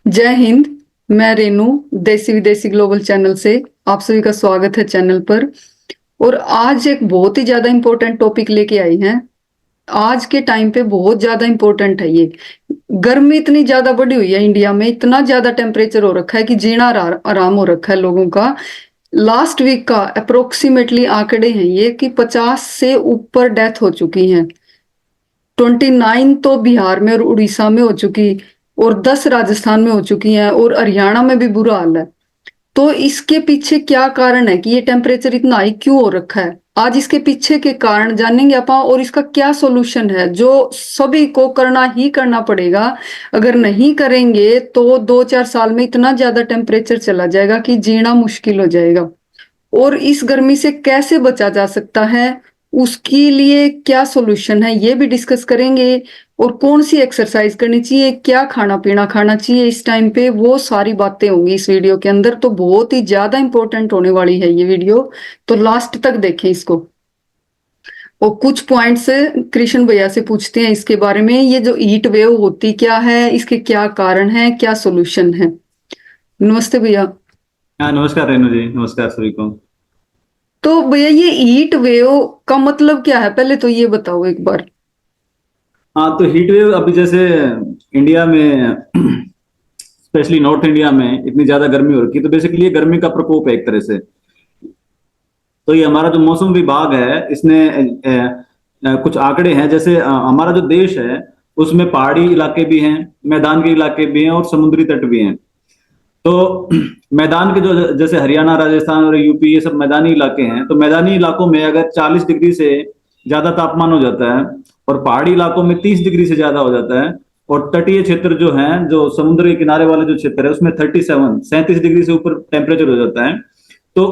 जय हिंद। मैं रेनू देसी विदेशी ग्लोबल चैनल से आप सभी का स्वागत है चैनल पर। और आज एक बहुत ही ज्यादा इम्पोर्टेंट टॉपिक लेके आई हैं। आज के टाइम पे बहुत ज्यादा इम्पोर्टेंट है ये। गर्मी इतनी ज्यादा बढ़ी हुई है इंडिया में, इतना ज्यादा टेम्परेचर हो रखा है कि जीना आराम हो रखा है लोगों का। लास्ट वीक का अप्रोक्सीमेटली आंकड़े हैं ये कि 50 से ऊपर डेथ हो चुकी हैं। 29 तो बिहार में और उड़ीसा में हो चुकी, और 10 राजस्थान में हो चुकी हैं, और हरियाणा में भी बुरा हाल है। तो इसके पीछे क्या कारण है कि ये टेम्परेचर इतना हाई क्यों हो रखा है? आज इसके पीछे के कारण जानेंगे अपन, और इसका क्या सॉल्यूशन है जो सभी को करना ही करना पड़ेगा। अगर नहीं करेंगे तो 2-4 साल में इतना ज्यादा टेम्परेचर चला जाएगा कि जीना मुश्किल हो जाएगा। और इस गर्मी से कैसे बचा जा सकता है, उसके लिए क्या सॉल्यूशन है, ये भी डिस्कस करेंगे। और कौन सी एक्सरसाइज करनी चाहिए, क्या खाना पीना खाना चाहिए इस टाइम पे, वो सारी बातें होंगी इस वीडियो के अंदर। तो बहुत ही ज्यादा इंपॉर्टेंट होने वाली है ये वीडियो, तो लास्ट तक देखें इसको। और कुछ पॉइंट्स कृष्ण भैया से पूछते हैं इसके बारे में। ये जो हीट वेव होती क्या है, इसके क्या कारण है, क्या सॉल्यूशन है। नमस्ते भैया। हाँ, नमस्कार रेणु जी। नमस्कार सभी को। तो भैया ये हीट वेव का मतलब क्या है, पहले तो ये बताओ एक बार। हाँ, तो हीट वेव अभी जैसे इंडिया में स्पेशली नॉर्थ इंडिया में इतनी ज्यादा गर्मी हो रखी है, तो बेसिकली ये गर्मी का प्रकोप है एक तरह से। तो ये हमारा जो मौसम विभाग है इसने कुछ आंकड़े हैं। जैसे हमारा जो देश है उसमें पहाड़ी इलाके भी हैं, मैदान के इलाके भी हैं और समुद्री तट भी हैं। तो मैदान के जो जैसे हरियाणा, राजस्थान और यूपी, ये सब मैदानी इलाके हैं। तो मैदानी इलाकों में अगर 40 डिग्री से ज्यादा तापमान हो जाता है और पहाड़ी इलाकों में 30 डिग्री से ज्यादा हो जाता है, और तटीय क्षेत्र जो हैं, जो समुद्र के किनारे वाले जो क्षेत्र है उसमें 37 डिग्री से ऊपर टेम्परेचर हो जाता है। तो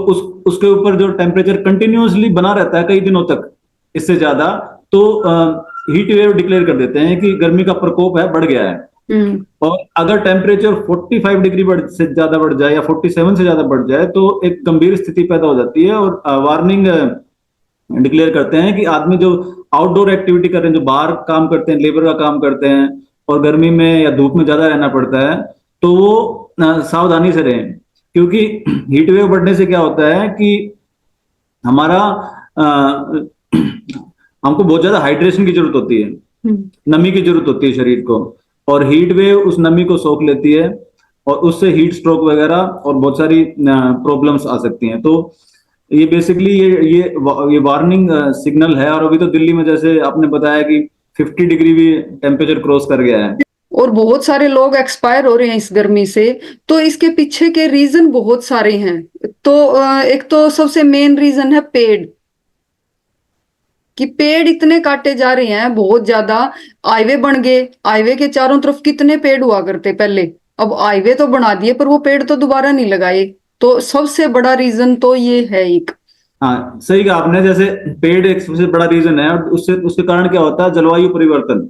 उसके ऊपर जो टेम्परेचर कंटिन्यूअसली बना रहता है कई दिनों तक, इससे ज्यादा, तो हीट वेव डिक्लेयर कर देते हैं कि गर्मी का प्रकोप है, बढ़ गया है। और अगर टेम्परेचर 45 डिग्री से ज्यादा बढ़ जाए या 47 से ज्यादा बढ़ जाए तो एक गंभीर स्थिति पैदा हो जाती है, और वार्निंग डिक्लेयर करते हैं कि आदमी जो आउटडोर एक्टिविटी कर रहे हैं, जो बाहर काम करते हैं, लेबर का काम करते हैं, और गर्मी में या धूप में ज्यादा रहना पड़ता है, तो वो सावधानी से रहें। क्योंकि हीट वेव बढ़ने से क्या होता है कि हमारा हमको बहुत ज्यादा हाइड्रेशन की जरूरत होती है, नमी की जरूरत होती है शरीर को, और हीट वेव उस नमी को सोख लेती है, और उससे हीट स्ट्रोक वगैरह और बहुत सारी प्रॉब्लम्स आ सकती हैं। तो ये बेसिकली ये वार्निंग सिग्नल है। और अभी तो दिल्ली में जैसे आपने बताया कि 50 डिग्री भी टेम्परेचर क्रॉस कर गया है, और बहुत सारे लोग एक्सपायर हो रहे हैं इस गर्मी से। तो इसके पीछे के रीजन बहुत सारे हैं। तो एक तो सबसे मेन रीजन है पेड़, कि पेड़ इतने काटे जा रहे हैं बहुत ज्यादा। हाईवे बन गए, हाईवे के चारों तरफ कितने पेड़ हुआ करते पहले, अब हाईवे तो बना दिए पर वो पेड़ तो दोबारा नहीं लगाए। तो सबसे बड़ा रीजन तो ये है एक। हाँ सही कहा आपने। जैसे पेड़ एक सबसे बड़ा रीजन है, और उससे उसके कारण क्या होता है, जलवायु परिवर्तन,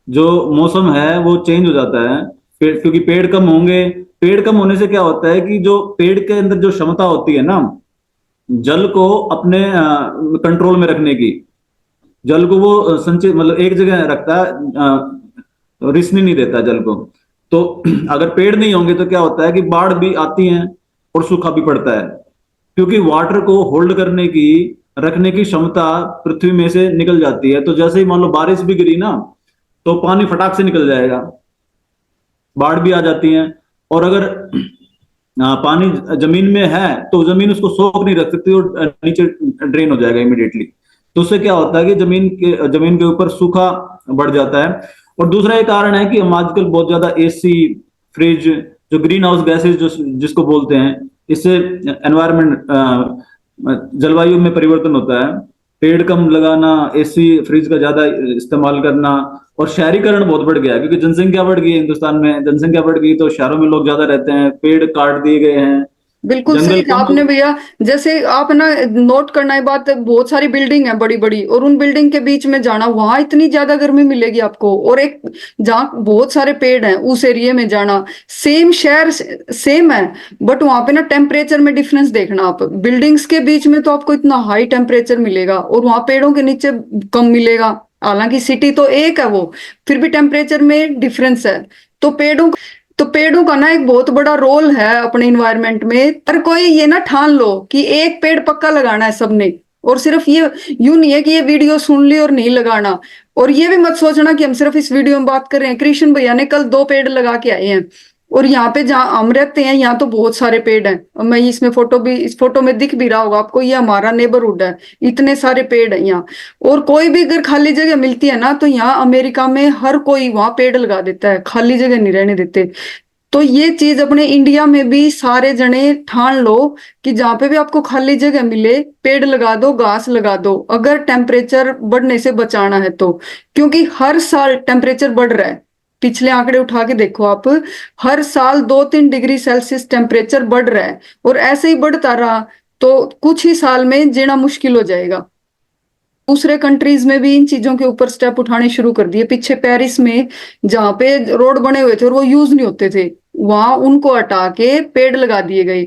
जो मौसम है वो चेंज हो जाता है। क्योंकि पेड़ कम होंगे, पेड़ कम होने से क्या होता है कि जो पेड़ के अंदर जो क्षमता होती है ना, जल को अपने कंट्रोल में रखने की, जल को वो संचित मतलब एक जगह रखता है, रिसने नहीं देता जल को। तो अगर पेड़ नहीं होंगे तो क्या होता है कि बाढ़ भी आती है और सूखा भी पड़ता है, क्योंकि वाटर को होल्ड करने की, रखने की क्षमता पृथ्वी में से निकल जाती है। तो जैसे ही मान लो बारिश भी गिरी ना, तो पानी फटाक से निकल जाएगा, बाढ़ भी आ जाती है। और अगर पानी जमीन में है तो जमीन उसको सोख नहीं रख सकती और नीचे ड्रेन हो जाएगा इमिडिएटली। तो उससे क्या होता है कि जमीन के ऊपर सूखा बढ़ जाता है। और दूसरा एक कारण है कि हम आजकल बहुत ज्यादा एसी, फ्रिज, जो ग्रीन हाउस गैसेज जो जिसको बोलते हैं, इससे एनवायरमेंट, जलवायु में परिवर्तन होता है। पेड़ कम लगाना, एसी फ्रिज का ज्यादा इस्तेमाल करना, और शहरीकरण बहुत बढ़ गया है क्योंकि जनसंख्या बढ़ गई है। हिंदुस्तान में जनसंख्या बढ़ गई तो शहरों में लोग ज्यादा रहते हैं, पेड़ काट दिए गए हैं, बिल्कुल जंगल सही कहा कम आपने भैया। जैसे आप ना नोट करना ये बात, बहुत सारी बिल्डिंग है बड़ी बड़ी, और उन बिल्डिंग के बीच में जाना, वहां इतनी ज्यादा गर्मी मिलेगी आपको। और एक जहाँ बहुत सारे पेड़ हैं उस एरिया में जाना, सेम शहर सेम है, बट वहां पे ना टेम्परेचर में डिफरेंस देखना आप। बिल्डिंग्स के बीच में तो आपको इतना हाई टेम्परेचर मिलेगा, और वहां पेड़ों के नीचे कम मिलेगा। हालांकि सिटी तो एक है वो, फिर भी टेम्परेचर में डिफरेंस है। तो पेड़ों तो पेड़ों का ना एक बहुत बड़ा रोल है अपने इन्वायरमेंट में। हर कोई ये ना ठान लो कि एक पेड़ पक्का लगाना है सबने, और सिर्फ ये यूं नहीं है कि ये वीडियो सुन ली और नहीं लगाना। और ये भी मत सोचना कि हम सिर्फ इस वीडियो में बात कर रहे हैं। कृष्ण भैया ने कल 2 पेड़ लगा के आए हैं, और यहाँ पे जहाँ हम रहते हैं यहाँ तो बहुत सारे पेड़ हैं। और मैं इसमें फोटो भी, इस फोटो में दिख भी रहा होगा आपको, ये हमारा नेबरहुड है, इतने सारे पेड़ हैं यहाँ। और कोई भी अगर खाली जगह मिलती है ना, तो यहाँ अमेरिका में हर कोई वहां पेड़ लगा देता है, खाली जगह नहीं रहने देते। तो ये चीज अपने इंडिया में भी सारे जने ठान लो कि जहां पे भी आपको खाली जगह मिले पेड़ लगा दो, घास लगा दो, अगर टेम्परेचर बढ़ने से बचाना है तो। क्योंकि हर साल टेम्परेचर बढ़ रहा है, पिछले आंकड़े उठा के देखो आप, हर साल 2-3 डिग्री सेल्सियस टेम्परेचर बढ़ रहा है। और ऐसे ही बढ़ता रहा तो कुछ ही साल में जीना मुश्किल हो जाएगा। दूसरे कंट्रीज में भी इन चीजों के ऊपर स्टेप उठाने शुरू कर दिए। पीछे पेरिस में जहां पे रोड बने हुए थे और वो यूज नहीं होते थे, वहां उनको हटा के पेड़ लगा दिए गए।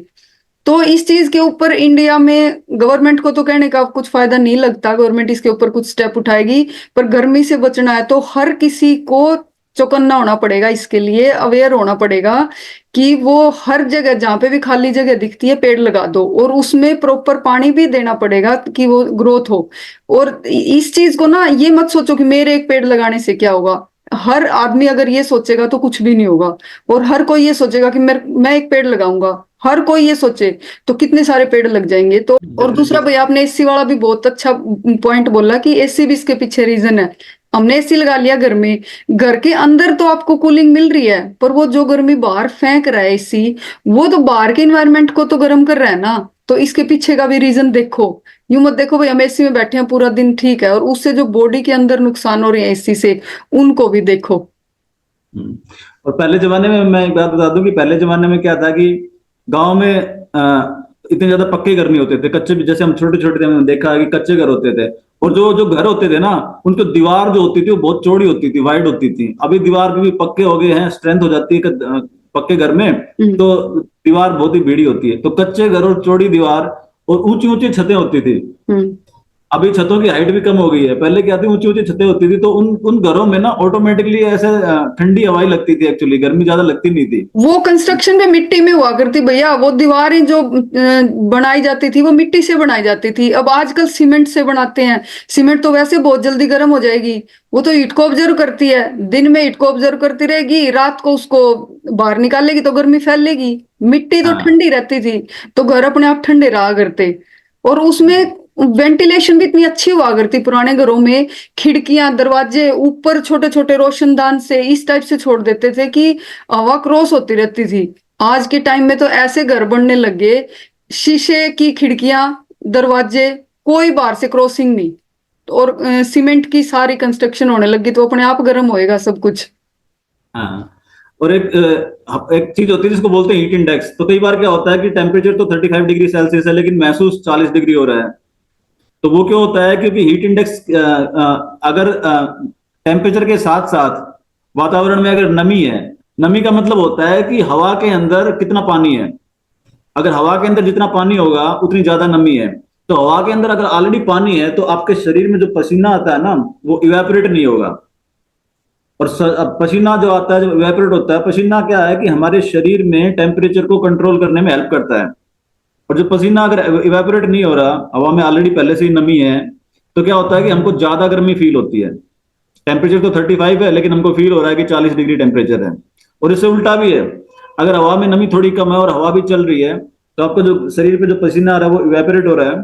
तो इस चीज के ऊपर इंडिया में गवर्नमेंट को तो कहने का कुछ फायदा नहीं लगता, गवर्नमेंट इसके ऊपर कुछ स्टेप उठाएगी। पर गर्मी से बचना है तो हर किसी को चौकन्ना होना पड़ेगा, इसके लिए अवेयर होना पड़ेगा कि वो हर जगह जहां पे भी खाली जगह दिखती है पेड़ लगा दो, और उसमें प्रॉपर पानी भी देना पड़ेगा कि वो ग्रोथ हो। और इस चीज को ना ये मत सोचो कि मेरे एक पेड़ लगाने से क्या होगा। हर आदमी अगर ये सोचेगा तो कुछ भी नहीं होगा। और हर कोई ये सोचेगा कि मैं एक पेड़ लगाऊंगा, हर कोई ये सोचे तो कितने सारे पेड़ लग जाएंगे। तो और दूसरा डेफिनेटली। भाई आपने एसी वाला भी बहुत अच्छा पॉइंट बोला कि एसी भी इसके पीछे रीजन है। हमने एसी लगा लिया घर में, घर के अंदर तो आपको कूलिंग मिल रही है, पर वो जो गर्मी बाहर फेंक रहा है एसी, वो तो बाहर के इन्वायरमेंट को तो गर्म कर रहा है ना। तो इसके पीछे का भी रीजन देखो। यूं मत देखो भाई हम एसी में बैठे हैं पूरा दिन, ठीक है, और उससे जो बॉडी के अंदर नुकसान हो रहे हैं एसी से, उनको भी देखो। हम्म। और पहले जमाने में मैं एक बात बता दूं कि पहले जमाने में क्या था कि गांव में इतने ज्यादा पक्के घर नहीं होते थे, कच्चे भी, जैसे हम छोटे छोटे थे हमने देखा है कि कच्चे घर होते थे। और जो जो घर होते थे ना, उनकी दीवार जो होती थी वो बहुत चौड़ी होती थी, वाइड होती थी। अभी दीवार भी पक्के हो गए हैं, स्ट्रेंथ हो जाती है पक्के घर में, हम्म। तो दीवार बहुत ही बीड़ी होती है। तो कच्चे घर और चौड़ी दीवार और ऊंची ऊंची छतें होती थी। हम्म। अभी छतों की हाइट भी कम हो गई है, पहले क्या थी ऊंची ऊंची छतें होती थी, तो उन घरों में ना ऑटोमेटिकली ऐसे ठंडी हवाई लगती थी, एक्चुअली गर्मी ज्यादा लगती नहीं थी। वो कंस्ट्रक्शन भी मिट्टी में हुआ करती भैया, वो दीवारें जो बनाई जाती थी वो मिट्टी से बनाई जाती थी। अब आजकल सीमेंट से बनाते हैं। सीमेंट तो वैसे बहुत जल्दी गर्म हो जाएगी, वो तो हीट को ऑब्जर्व करती है, दिन में हीट को ऑब्जर्व करती रहेगी, रात को उसको बाहर निकालेगी तो गर्मी फैलेगी। मिट्टी तो हाँ। ठंडी रहती थी, तो घर अपने आप ठंडे रहा करते। और उसमें वेंटिलेशन भी इतनी अच्छी हुआ करती पुराने घरों में। खिड़कियां दरवाजे ऊपर छोटे छोटे रोशनदान से इस टाइप से छोड़ देते थे कि हवा क्रॉस होती रहती थी। आज के टाइम में तो ऐसे घर बनने लगे, शीशे की खिड़कियां, दरवाजे, कोई बाहर से क्रॉसिंग नहीं। और सीमेंट की सारी कंस्ट्रक्शन होने लगी, तो अपने आप गर्म होएगा सब कुछ। हाँ। और एक चीज होती है जिसको बोलते हैं हीट इंडेक्स। तो कई बार क्या होता है कि टेम्परेचर तो 35 डिग्री सेल्सियस है, लेकिन महसूस 40 डिग्री हो रहा है। तो वो क्यों होता है? क्योंकि हीट इंडेक्स, अगर टेम्परेचर के साथ साथ वातावरण में अगर नमी है, नमी का मतलब होता है कि हवा के अंदर कितना पानी है। अगर हवा के अंदर जितना पानी होगा उतनी ज्यादा नमी है। तो हवा के अंदर अगर ऑलरेडी पानी है तो आपके शरीर में जो पसीना आता है ना, वो इवेपोरेट नहीं होगा। और पसीना जो आता है, जो इवेपोरेट होता है, पसीना क्या है कि हमारे शरीर में टेम्परेचर को कंट्रोल करने में हेल्प करता है। और जो पसीना अगर इवेपोरेट नहीं हो रहा, हवा में ऑलरेडी पहले से ही नमी है, तो क्या होता है कि हमको ज्यादा गर्मी फील होती है। टेम्परेचर तो 35 है, लेकिन हमको फील हो रहा है कि 40 डिग्री टेम्परेचर है। और इससे उल्टा भी है, अगर हवा में नमी थोड़ी कम है और हवा भी चल रही है, तो आपको जो शरीर पे जो पसीना आ रहा है वो इवेपोरेट हो रहा है।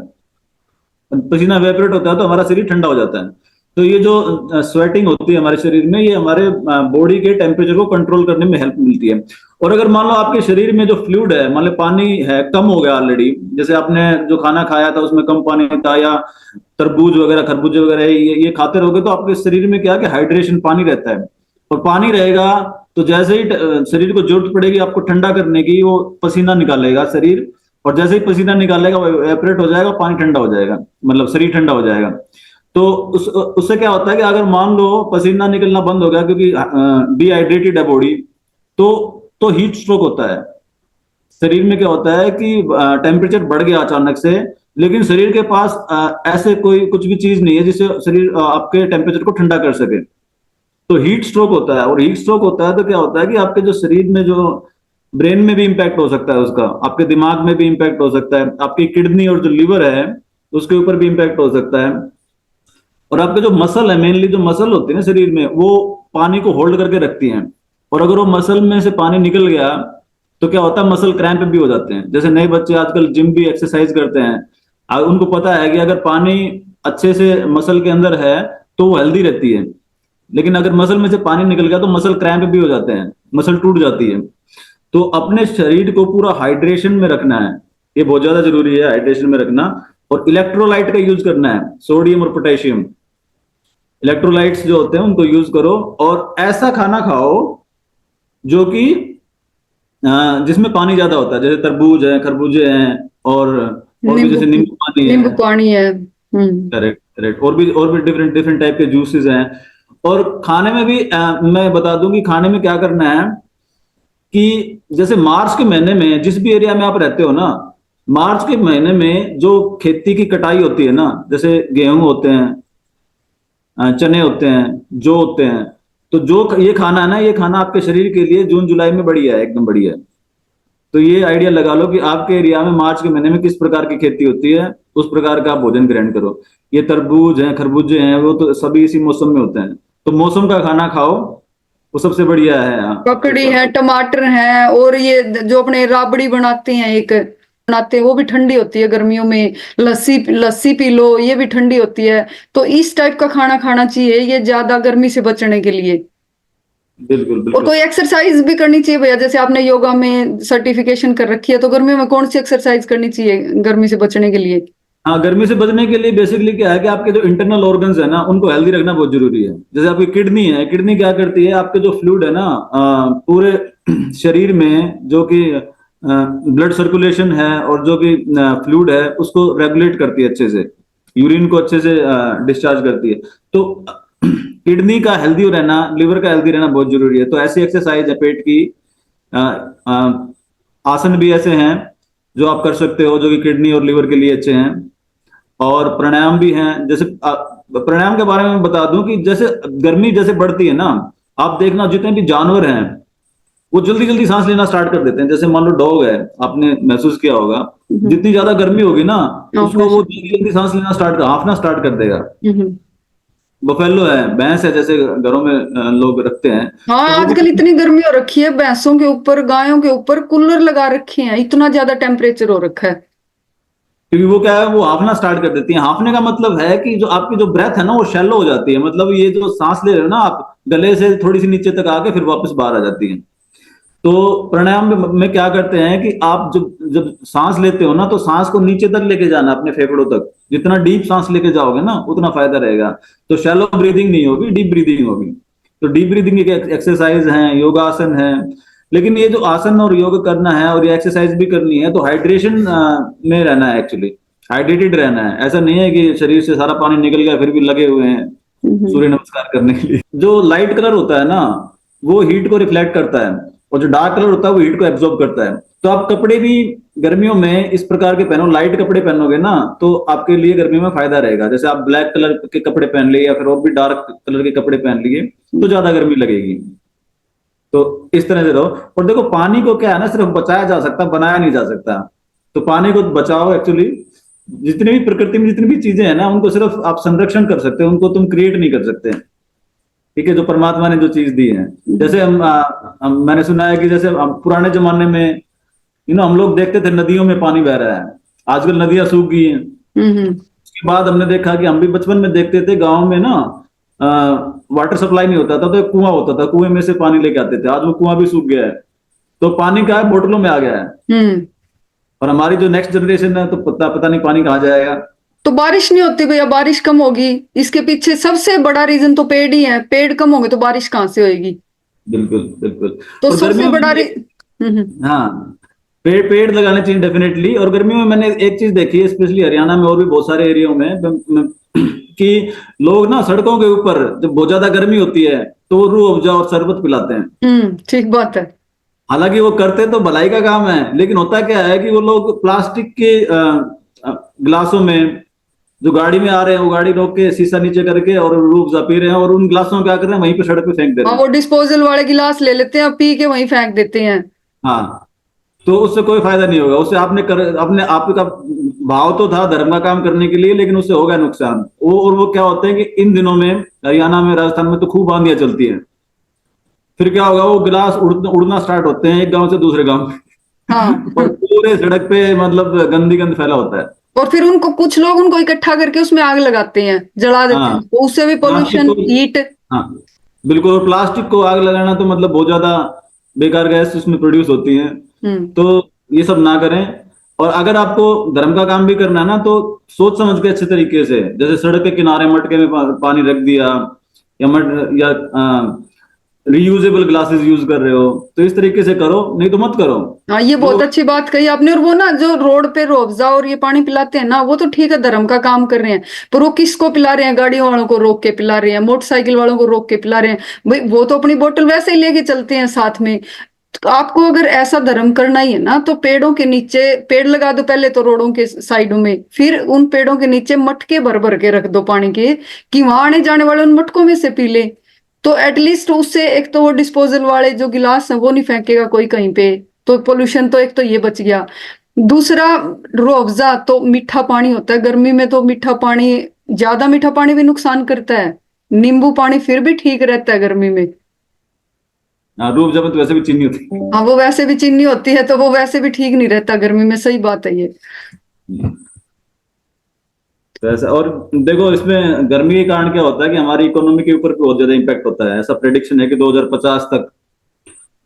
पसीना इवेपोरेट होता है तो हमारा शरीर ठंडा हो जाता है। तो ये जो स्वेटिंग होती है हमारे शरीर में, ये हमारे बॉडी के टेम्परेचर को कंट्रोल करने में हेल्प मिलती है। और अगर मान लो आपके शरीर में जो फ्लूइड है, मान लो पानी है कम हो गया ऑलरेडी, जैसे आपने जो खाना खाया था उसमें कम पानी था, या तरबूज वगैरह, खरबूजे वगैरह ये खाते रहोगे, तो आपके शरीर में क्या कि हाइड्रेशन, पानी रहता है। और पानी रहेगा तो जैसे ही शरीर को जरूरत पड़ेगी आपको ठंडा करने की, वो पसीना निकालेगा शरीर। और जैसे ही पसीना निकालेगा वो एवपोरेट हो जाएगा, पानी ठंडा हो जाएगा, मतलब शरीर ठंडा हो जाएगा। तो उससे क्या होता है कि अगर मान लो पसीना निकलना बंद हो गया क्योंकि डिहाइड्रेटेड है बॉडी, तो हीट स्ट्रोक होता है। शरीर में क्या होता है कि टेम्परेचर बढ़ गया अचानक से, लेकिन शरीर के पास ऐसे कोई कुछ भी चीज नहीं है जिससे शरीर आपके टेम्परेचर को ठंडा कर सके। तो हीट स्ट्रोक होता है, और हीट स्ट्रोक होता है तो क्या होता है कि आपके जो शरीर में जो ब्रेन में भी इंपैक्ट हो सकता है उसका, आपके दिमाग में भी इंपैक्ट हो सकता है, आपकी किडनी और जो लिवर है उसके ऊपर भी इंपैक्ट हो सकता है। और आपके जो मसल है, मेनली जो मसल होती है ना शरीर में, वो पानी को होल्ड करके रखती हैं। और अगर वो मसल में से पानी निकल गया तो क्या होता है, मसल क्रैम्प भी हो जाते हैं। जैसे नए बच्चे आजकल जिम भी एक्सरसाइज करते हैं, उनको पता है कि अगर पानी अच्छे से मसल के अंदर है तो वो हेल्दी रहती है। लेकिन अगर मसल में से पानी निकल गया तो मसल क्रैम्प भी हो जाते हैं, मसल टूट जाती है। तो अपने शरीर को पूरा हाइड्रेशन में रखना है, ये बहुत ज्यादा जरूरी है, हाइड्रेशन में रखना। और इलेक्ट्रोलाइट का यूज करना है, सोडियम और पोटेशियम इलेक्ट्रोलाइट्स जो होते हैं उनको यूज करो। और ऐसा खाना खाओ जो कि जिसमें पानी ज्यादा होता है, जैसे तरबूज है, खरबूजे हैं, और भी नींबू जैसे नींबू पानी नींबू है। पानी है। हम्म। करेक्ट करेक्ट, और भी डिफरेंट डिफरेंट टाइप के जूसेस हैं। और खाने में भी मैं बता दूं कि खाने में क्या करना है कि जैसे मार्च के महीने में जिस भी एरिया में आप रहते हो ना, मार्च के महीने में जो खेती की कटाई होती है ना, जैसे गेहूं होते हैं, चने होते हैं, जौ होते हैं, तो जो ये खाना है ना, ये खाना आपके शरीर के लिए जून जुलाई में बढ़िया है, एकदम बढ़िया है। तो ये आइडिया लगा लो कि आपके एरिया में मार्च के महीने में किस प्रकार की खेती होती है, उस प्रकार का आप भोजन ग्रहण करो। ये तरबूज हैं, खरबूजे हैं, वो तो सभी इसी मौसम में होते हैं। तो मौसम का खाना खाओ, वो सबसे बढ़िया है ककड़ी इस है, वास्ते। टमाटर है, और ये जो अपने राबड़ी बनाते हैं, एक बनाते हैं, वो भी ठंडी होती है गर्मियों में। लस्सी लस्सी पी लो, ये भी ठंडी होती है। तो इस टाइप का खाना खाना चाहिए, ये ज्यादा गर्मी से बचने के लिए। बिल्कुल और बिल्कुल। कोई एक्सरसाइज भी करनी चाहिए भैया, जैसे आपने योगा में सर्टिफिकेशन कर रखी है, तो गर्मियों में कौन सी एक्सरसाइज करनी चाहिए गर्मी से बचने के लिए? हाँ, गर्मी से बचने के लिए बेसिकली क्या है कि आपके जो इंटरनल ऑर्गन्स है ना, उनको हेल्दी रखना बहुत जरूरी है। जैसे आपकी किडनी है, किडनी क्या करती है, आपके जो फ्लूइड है ना, पूरे शरीर में जो कि ब्लड सर्कुलेशन है और जो भी फ्लूइड है उसको रेगुलेट करती है अच्छे से, यूरिन को अच्छे से डिस्चार्ज करती है। तो किडनी का हेल्दी रहना, लिवर का हेल्दी रहना बहुत जरूरी है। तो ऐसी एक्सरसाइज है पेट की, अ, अ, आसन भी ऐसे हैं जो आप कर सकते हो, जो कि किडनी और लिवर के लिए अच्छे हैं। और प्राणायाम भी हैं। जैसे प्राणायाम के बारे में बता दूं कि जैसे गर्मी जैसे बढ़ती है ना, आप देखना जितने भी जानवर हैं वो जल्दी जल्दी सांस लेना स्टार्ट कर देते हैं। जैसे मान लो डॉग है, आपने महसूस किया होगा, हम्म। जितनी ज्यादा गर्मी होगी ना, अपना उसको वो जल्दी जल्दी सांस लेना हांफना स्टार्ट कर देगा। हम्म। बफेलो है, भैंस है, जैसे घरों में लोग रखते हैं, हाँ, तो वो आजकल भी, इतनी गर्मी हो रखी है, भैंसों के ऊपर गायों के ऊपर कूलर लगा रखे हैं, इतना ज्यादा टेम्परेचर हो रखा है। क्योंकि वो क्या है, वो हांफना स्टार्ट कर देती है। हांफने का मतलब है कि जो आपकी जो ब्रेथ है ना वो शैलो हो जाती है, मतलब ये जो सांस ले रहे हो ना आप, गले से थोड़ी सी नीचे तक आके फिर वापस बाहर आ जाती है। तो प्राणायाम में क्या करते हैं कि आप जब जब सांस लेते हो ना, तो सांस को नीचे तक लेके जाना, अपने फेफड़ों तक। जितना डीप सांस लेके जाओगे ना उतना फायदा रहेगा। तो शैलो ब्रीदिंग नहीं होगी, डीप ब्रीदिंग होगी। तो डीप ब्रीदिंग एक एक्सरसाइज है, योगासन है। लेकिन ये जो आसन और योग करना है और ये एक्सरसाइज भी करनी है, तो हाइड्रेशन में रहना है, एक्चुअली हाइड्रेटेड रहना है। ऐसा नहीं है कि शरीर से सारा पानी निकल गया फिर भी लगे हुए हैं हम्म। सूर्य नमस्कार करने के लिए। जो लाइट कलर होता है ना, वो हीट को रिफ्लेक्ट करता है, और जो डार्क कलर होता है वो हीट को एब्जॉर्ब करता है। तो आप कपड़े भी गर्मियों में इस प्रकार के पहनो, लाइट कपड़े पहनोगे ना तो आपके लिए गर्मियों में फायदा रहेगा। जैसे आप ब्लैक कलर के कपड़े पहन लिए या फिर और भी डार्क कलर के कपड़े पहन लिए तो ज्यादा गर्मी लगेगी। तो इस तरह से रहो। और देखो, पानी को क्या है ना, सिर्फ बचाया जा सकता, बनाया नहीं जा सकता। तो पानी को बचाओ एक्चुअली। जितनी भी प्रकृति में जितनी भी चीजें हैं ना, उनको सिर्फ आप संरक्षण कर सकते हो, उनको तुम क्रिएट नहीं कर सकते। ठीक है, जो परमात्मा ने जो चीज दी है। जैसे मैंने सुना है कि जैसे पुराने जमाने में हम लोग देखते थे नदियों में पानी बह रहा है, आजकल नदियां सूख गई हैं। हम्म। उसके बाद हमने देखा कि हम भी बचपन में देखते थे गांव में ना, वाटर सप्लाई नहीं होता था तो एक कुआं होता था, कुएं में से पानी लेके आते थे। आज वो कुआं भी सूख गया है। तो पानी का है बोतलों में आ गया है। हम्म। और हमारी जो नेक्स्ट जनरेशन है तो पता पता नहीं पानी कहाँ जाएगा। तो बारिश नहीं होती भैया, बारिश कम होगी। इसके पीछे सबसे बड़ा रीजन तो पेड़ ही है, पेड़ कम होंगे तो बारिश कहाँ से होगी? बिल्कुल बिल्कुल। तो और सबसे गर्मियों में बड़ा भी हाँ, पेड़ पेड़ लगाने चाहिए डेफिनेटली। और गर्मियों में मैंने एक चीज देखी है, स्पेशली हरियाणा में और भी बहुत सारे एरियो में, कि लोग ना सड़कों के ऊपर जब बहुत ज्यादा गर्मी होती है तो वो रूह अफ़ज़ा और शरबत पिलाते हैं। ठीक बात है। हालांकि वो करते तो भलाई का काम है, लेकिन होता क्या है कि वो लोग प्लास्टिक के गिलासों में जो गाड़ी में आ रहे हैं वो गाड़ी रोक के शीशा नीचे करके और रूह अफ़ज़ा पी रहे हैं, और उन गिलासों में क्या कर रहे हैं, वहीं पे सड़क पे फेंक दे रहे हाँ, हैं। वो डिस्पोजल वाले गिलास ले लेते हैं, पी के वहीं फेंक देते हैं। हाँ, तो उससे कोई फायदा नहीं होगा। उससे अपने आपका भाव तो था धर्म का काम करने के लिए, लेकिन उससे होगा नुकसान। वो क्या होता है कि इन दिनों में हरियाणा में, राजस्थान में तो खूब आंधियां चलती हैं। फिर क्या होगा, वो गिलास उड़ना स्टार्ट होते हैं एक गांव से दूसरे गांव हाँ। और पूरे सड़क पे मतलब गंदी गंद फैला होता है। और फिर उनको कुछ लोग उनको इकट्ठा करके उसमें आग लगाते हैं, जला देते हाँ, हैं, तो उससे भी प्लास्टिक पोल्यूशन, को, हीट। हाँ बिल्कुल, और प्लास्टिक को आग लगाना तो मतलब बहुत ज्यादा बेकार गैस उसमें प्रोड्यूस होती है। हम्म। तो ये सब ना करें। और अगर आपको धर्म का काम भी करना है ना, तो सोच समझ के अच्छे तरीके से, जैसे सड़क के किनारे मटके में पानी रख दिया, या रीयूजेबल ग्लासेस यूज कर रहे हो, तो इस तरीके से करो, नहीं तो मत करो। हाँ, ये जो बहुत अच्छी बात कही आपने। और वो ना जो रोड पे रूअफ़ज़ा और ये पानी पिलाते हैं ना, वो तो ठीक है, धर्म का काम कर रहे हैं, पर वो किसको पिला रहे हैं? गाड़ियों वालों को रोक के पिला रहे हैं, मोटरसाइकिल वालों को रोक के पिला रहे हैं। भाई वो तो अपनी बोतल वैसे ही लेके चलते हैं साथ में। तो आपको अगर ऐसा धर्म करना ही है ना, तो पेड़ों के नीचे पेड़ लगा दो पहले तो, रोडों के साइडों में, फिर उन पेड़ों के नीचे मटके भर भर के रख दो पानी के, कि वहां आने जाने वाले उन मटकों में से पी ले। तो एटलीस्ट उससे एक तो वो डिस्पोजल वाले जो गिलास हैं वो नहीं फेंकेगा कोई कहीं पे, तो पोल्यूशन तो एक तो ये बच गया। दूसरा, रूह अफ़ज़ा तो मीठा पानी होता है, गर्मी में तो मीठा पानी, ज्यादा मीठा पानी भी नुकसान करता है। नींबू पानी फिर भी ठीक रहता है गर्मी में। रूप जब तो वैसे भी चीनी होती है। हाँ, वो वैसे भी चीनी होती है, तो वो वैसे भी ठीक नहीं रहता गर्मी में, सही बात है ये। तो ऐसा, और देखो इसमें गर्मी के कारण क्या होता है कि हमारी इकोनॉमी के ऊपर बहुत ज्यादा इम्पैक्ट होता है। ऐसा प्रेडिक्शन है कि 2050 तक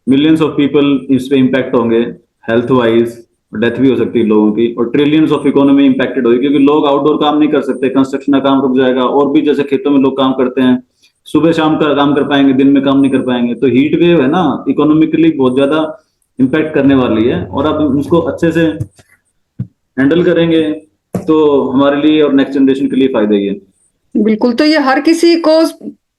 मिलियंस ऑफ पीपल इस पे इम्पैक्ट होंगे, हेल्थ वाइज, डेथ भी हो सकती है लोगों की, और ट्रिलियंस ऑफ इकोनॉमी इम्पैक्टेड होगी, क्योंकि लोग आउटडोर काम नहीं कर सकते, कंस्ट्रक्शन का काम रुक जाएगा, और भी जैसे खेतों में लोग काम करते हैं, सुबह शाम का काम कर पाएंगे, दिन में काम नहीं कर पाएंगे। तो हीट वेव है ना, इकोनॉमिकली बहुत ज्यादा इम्पैक्ट करने वाली है, और अब उसको अच्छे से हैंडल करेंगे तो हमारे लिए और नेक्स्ट जनरेशन के लिए फायदा ही है। बिल्कुल, तो ये हर किसी को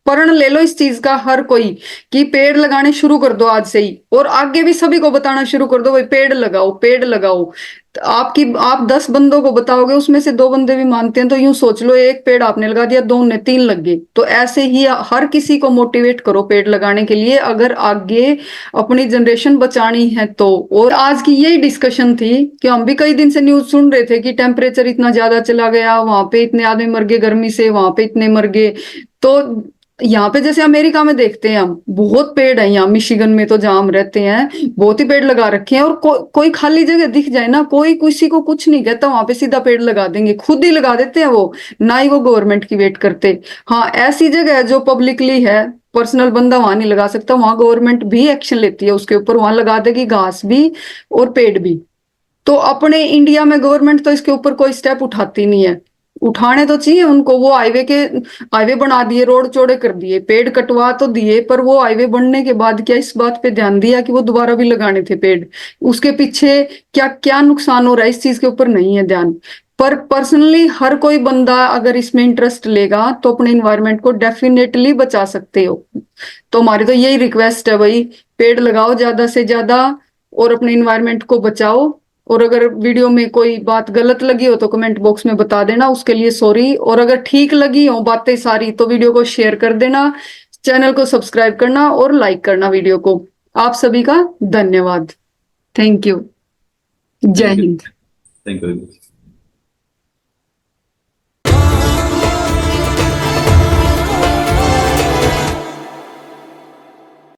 प्रण ले लो इस चीज का, हर कोई, कि पेड़ लगाने शुरू कर दो आज से ही, और आगे भी सभी को बताना शुरू कर दो, भाई पेड़ लगाओ, पेड़ लगाओ। तो आप 10 बंदों को बताओगे, उसमें से 2 बंदे भी मानते हैं, तो यूं सोच लो, एक पेड़ आपने लगा दिया, 2 ने, 3 लग गए। तो ऐसे ही हर किसी को मोटिवेट करो पेड़ लगाने के लिए, अगर आगे अपनी जनरेशन बचानी है तो। और आज की यही डिस्कशन थी कि हम भी कई दिन से न्यूज सुन रहे थे कि टेम्परेचर इतना ज्यादा चला गया, वहां पे इतने आदमी मर गए गर्मी से, वहां पे इतने मर गए। तो यहाँ पे जैसे अमेरिका में देखते हैं हम, बहुत पेड़ है यहाँ, मिशिगन में तो जहाँ हम रहते हैं, बहुत ही पेड़ लगा रखे हैं। और कोई खाली जगह दिख जाए ना, कोई किसी को कुछ नहीं कहता, वहां पे सीधा पेड़ लगा देंगे, खुद ही लगा देते हैं वो, ना ही वो गवर्नमेंट की वेट करते। हाँ, ऐसी जगह है जो पब्लिकली है, पर्सनल बंदा वहां नहीं लगा सकता, वहां गवर्नमेंट भी एक्शन लेती है उसके ऊपर, वहां लगा देगी घास भी और पेड़ भी। तो अपने इंडिया में गवर्नमेंट तो इसके ऊपर कोई स्टेप उठाती नहीं है। उठाने तो चाहिए उनको, वो हाईवे बना दिए, रोड चौड़े कर दिए, पेड़ कटवा तो दिए, पर वो हाईवे बनने के बाद क्या इस बात पे ध्यान दिया कि वो दोबारा भी लगाने थे पेड़? उसके पीछे क्या क्या नुकसान हो रहा है, इस चीज के ऊपर नहीं है ध्यान। पर पर्सनली हर कोई बंदा अगर इसमें इंटरेस्ट लेगा तो अपने इन्वायरमेंट को डेफिनेटली बचा सकते हो। तो हमारी तो यही रिक्वेस्ट है भाई, पेड़ लगाओ ज्यादा से ज्यादा, और अपने इन्वायरमेंट को बचाओ। और अगर वीडियो में कोई बात गलत लगी हो तो कमेंट बॉक्स में बता देना, उसके लिए सॉरी। और अगर ठीक लगी हो बातें सारी तो वीडियो को शेयर कर देना, चैनल को सब्सक्राइब करना और लाइक करना वीडियो को। आप सभी का धन्यवाद। Thank you. जय थैंक यू। हिंद। Thank you.